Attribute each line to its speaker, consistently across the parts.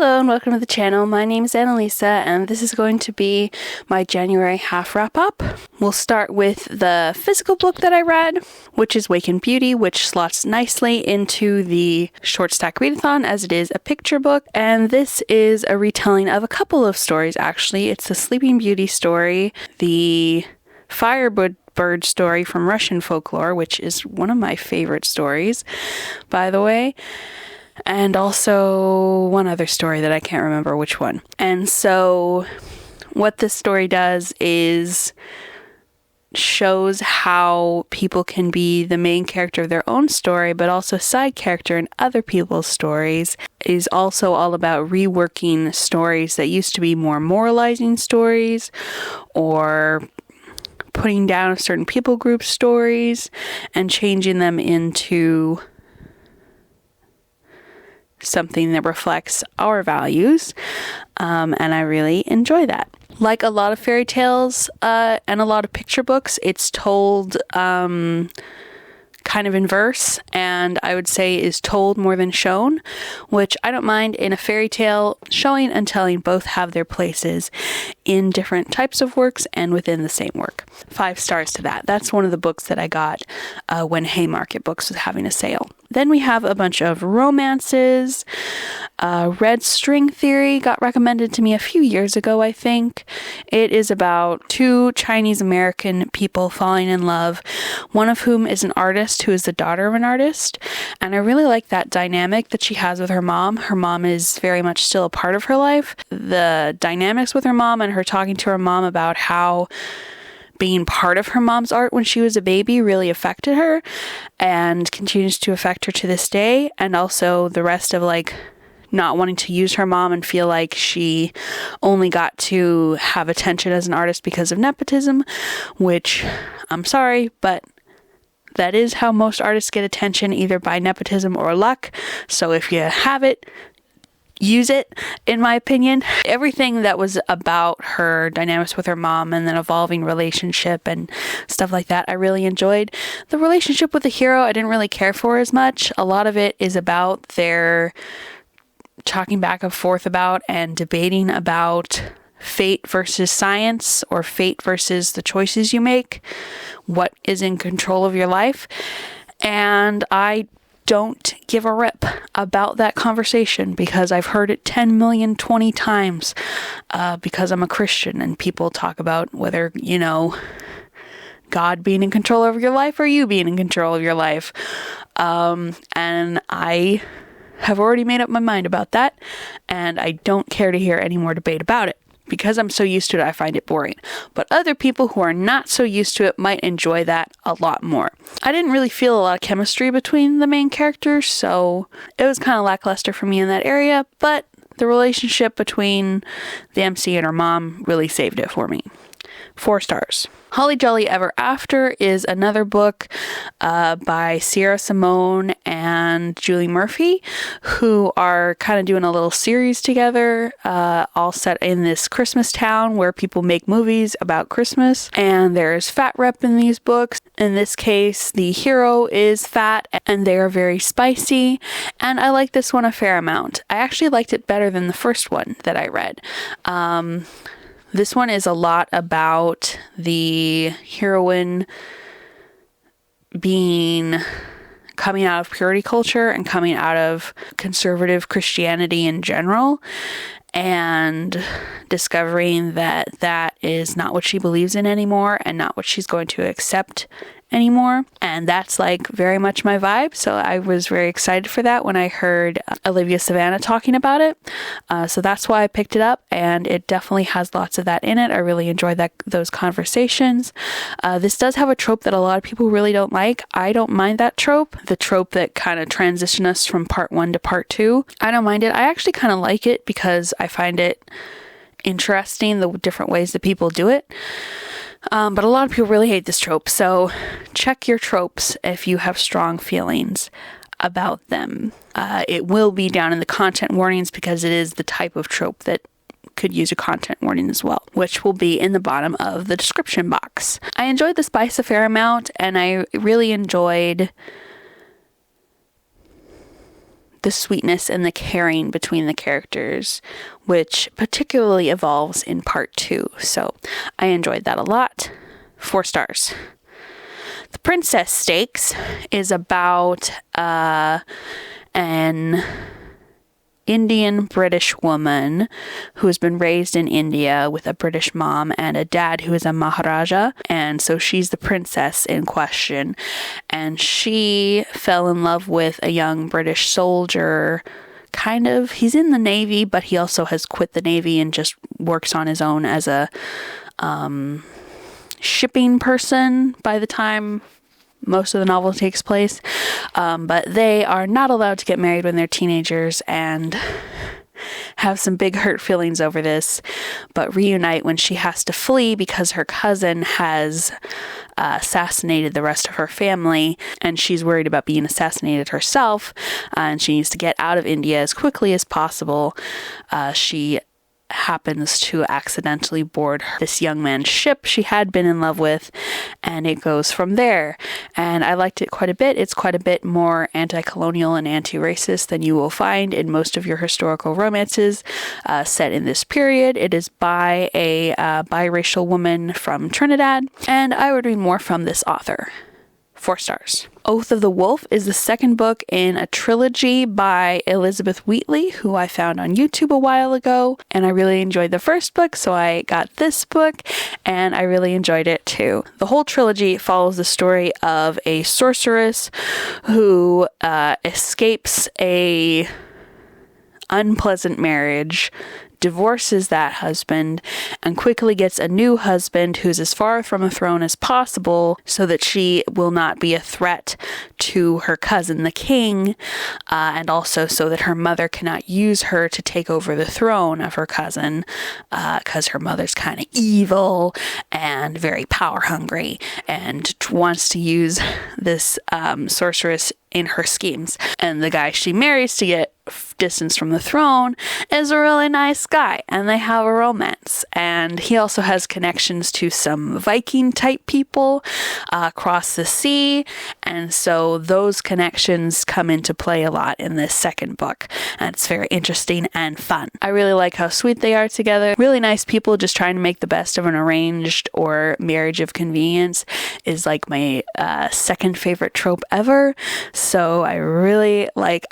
Speaker 1: Hello and welcome to the channel. My name is Annalisa and this is going to be my January half wrap up. We'll start with the physical book that I read, which is Waken Beauty, which slots nicely into the short stack readathon as it is a picture book. And this is a retelling of a couple of stories actually. It's the Sleeping Beauty story, the Firebird story from Russian folklore, which is one of my favorite stories, by the way. And also one other story that I can't remember which one. And so what this story does is shows how people can be the main character of their own story, but also side character in other people's stories. It is also all about reworking stories that used to be more moralizing stories or putting down certain people group stories and changing them into something that reflects our values, and I really enjoy that. Like a lot of fairy tales and a lot of picture books, it's told kind of in verse, and I would say is told more than shown, which I don't mind. In a fairy tale, showing and telling both have their places in different types of works and within the same work. 5 stars to that. That's one of the books that I got when Haymarket Books was having a sale. Then we have a bunch of romances. Red String Theory got recommended to me a few years ago, I think. It is about 2 Chinese American people falling in love, one of whom is an artist who is the daughter of an artist. And I really like that dynamic that she has with her mom. Her mom is very much still a part of her life. The dynamics with her mom and her talking to her mom about how being part of her mom's art when she was a baby really affected her and continues to affect her to this day. And also the rest of not wanting to use her mom and feel like she only got to have attention as an artist because of nepotism, which I'm sorry, but that is how most artists get attention, either by nepotism or luck. So if you have it, use it, in my opinion. Everything that was about her dynamics with her mom and then evolving relationship and stuff like that, I really enjoyed. The relationship with the hero, I didn't really care for as much. A lot of it is about their talking back and forth about and debating about fate versus science, or fate versus the choices you make, what is in control of your life. And I don't give a rip about that conversation because I've heard it 10 million, 20 times because I'm a Christian, and people talk about whether, God being in control of your life or you being in control of your life. And I have already made up my mind about that, and I don't care to hear any more debate about it. Because I'm so used to it, I find it boring. But other people who are not so used to it might enjoy that a lot more. I didn't really feel a lot of chemistry between the main characters, so it was kind of lackluster for me in that area, but the relationship between the MC and her mom really saved it for me. 4 stars. Holly Jolly Ever After is another book by Sierra Simone and Julie Murphy, who are kind of doing a little series together, all set in this Christmas town where people make movies about Christmas. And there's fat rep in these books. In this case, the hero is fat and they are very spicy. And I like this one a fair amount. I actually liked it better than the first one that I read. This one is a lot about the heroine coming out of purity culture and coming out of conservative Christianity in general, and discovering that that is not what she believes in anymore and not what she's going to accept anymore. And that's very much my vibe. So I was very excited for that when I heard Olivia Savannah talking about it. So that's why I picked it up, and it definitely has lots of that in it. I really enjoyed those conversations. This does have a trope that a lot of people really don't like. I don't mind that trope. The trope that kind of transitioned us from part 1 to part 2. I don't mind it. I actually kind of like it because I find it interesting, the different ways that people do it. But a lot of people really hate this trope, so check your tropes if you have strong feelings about them. It will be down in the content warnings because it is the type of trope that could use a content warning as well, which will be in the bottom of the description box. I enjoyed the spice a fair amount, and I really enjoyed the sweetness and the caring between the characters, which particularly evolves in part 2. So I enjoyed that a lot. 4 stars. The Princess Stakes is about an Indian British woman who has been raised in India with a British mom and a dad who is a Maharaja, and so she's the princess in question, and she fell in love with a young British soldier. He's in the Navy, but he also has quit the Navy and just works on his own as a shipping person by the time most of the novel takes place, but they are not allowed to get married when they're teenagers and have some big hurt feelings over this, but reunite when she has to flee because her cousin has assassinated the rest of her family, and she's worried about being assassinated herself, and she needs to get out of India as quickly as possible. She happens to accidentally board this young man's ship she had been in love with, and it goes from there. And I liked it quite a bit. It's quite a bit more anti-colonial and anti-racist than you will find in most of your historical romances set in this period. It is by a biracial woman from Trinidad, and I would read more from this author. 4 stars. Oath of the Wolf is the second book in a trilogy by Elizabeth Wheatley, who I found on YouTube a while ago, and I really enjoyed the first book, so I got this book, and I really enjoyed it too. The whole trilogy follows the story of a sorceress who escapes a unpleasant marriage, divorces that husband, and quickly gets a new husband who's as far from a throne as possible so that she will not be a threat to her cousin, the king, and also so that her mother cannot use her to take over the throne of her cousin, because her mother's kind of evil and very power hungry and wants to use this sorceress in her schemes. And the guy she marries to get distance from the throne is a really nice guy, and they have a romance. And he also has connections to some Viking type people across the sea, and so those connections come into play a lot in this second book, and it's very interesting and fun. I really like how sweet they are together. Really nice people just trying to make the best of an arranged or marriage of convenience is like my second favorite trope ever. So I really like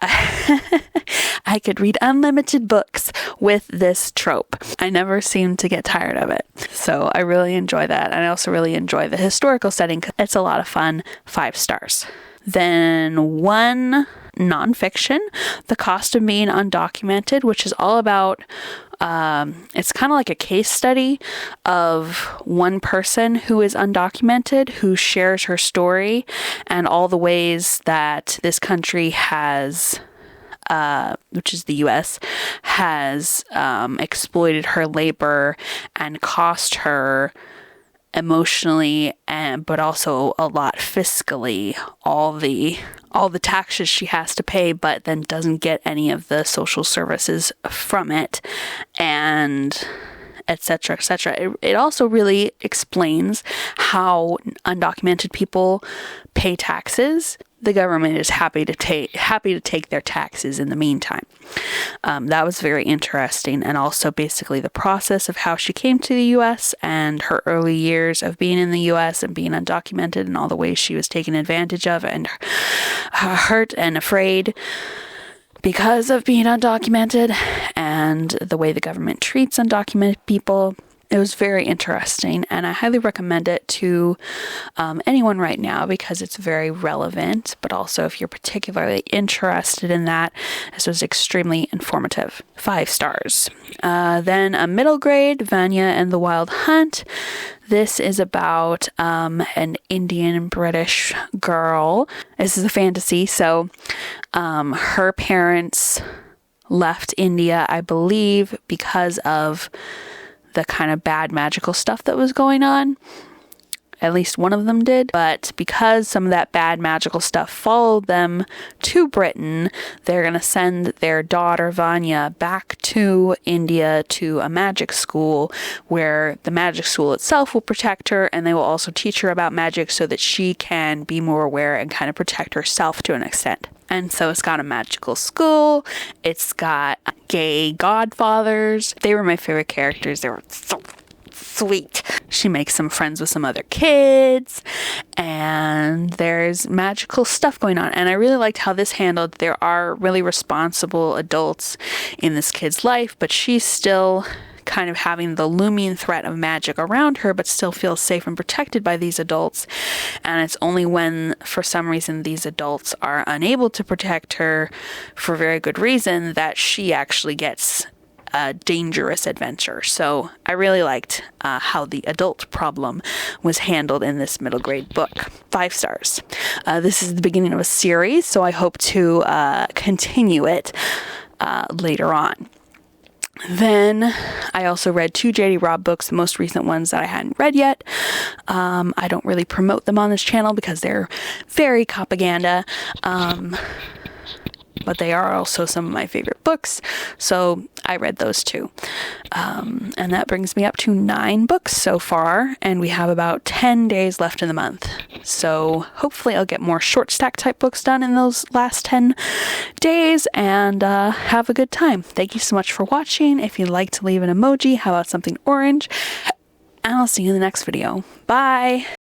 Speaker 1: I could read unlimited books with this trope. I never seem to get tired of it. So I really enjoy that. And I also really enjoy the historical setting because it's a lot of fun. 5 stars. Then 1 nonfiction, The Cost of Being Undocumented, which is all about it's kind of like a case study of one person who is undocumented, who shares her story and all the ways that this country has, which is the US, has exploited her labor and cost her emotionally, but also a lot fiscally, all the taxes she has to pay, but then doesn't get any of the social services from it, and etc., etc. It also really explains how undocumented people pay taxes. The government is happy to take their taxes in the meantime. That was very interesting, and also basically the process of how she came to the U.S. and her early years of being in the U.S. and being undocumented and all the ways she was taken advantage of and hurt and afraid because of being undocumented, and the way the government treats undocumented people. It was very interesting, and I highly recommend it to anyone right now because it's very relevant, but also if you're particularly interested in that, this was extremely informative. 5 stars. Then a middle grade, Vanya and the Wild Hunt. This is about an Indian British girl. This is a fantasy, so her parents left India, I believe, because of the kind of bad magical stuff that was going on. At least one of them did. But because some of that bad magical stuff followed them to Britain, they're going to send their daughter Vanya back to India to a magic school where the magic school itself will protect her, and they will also teach her about magic so that she can be more aware and kind of protect herself to an extent. And so it's got a magical school. It's got gay godfathers. They were my favorite characters. They were so sweet. She makes some friends with some other kids, and there's magical stuff going on. And I really liked how this handled, there are really responsible adults in this kid's life, but she's still kind of having the looming threat of magic around her, but still feels safe and protected by these adults. And it's only when, for some reason, these adults are unable to protect her for very good reason that she actually gets a dangerous adventure. So I really liked how the adult problem was handled in this middle grade book. 5 stars. This is the beginning of a series, so I hope to continue it later on. Then I also read 2 J.D. Robb books, the most recent ones that I hadn't read yet. I don't really promote them on this channel because they're very propaganda. But they are also some of my favorite books, so I read those too. And that brings me up to 9 books so far, and we have about 10 days left in the month. So hopefully I'll get more short stack type books done in those last 10 days, and have a good time. Thank you so much for watching. If you'd like to leave an emoji, how about something orange? And I'll see you in the next video. Bye!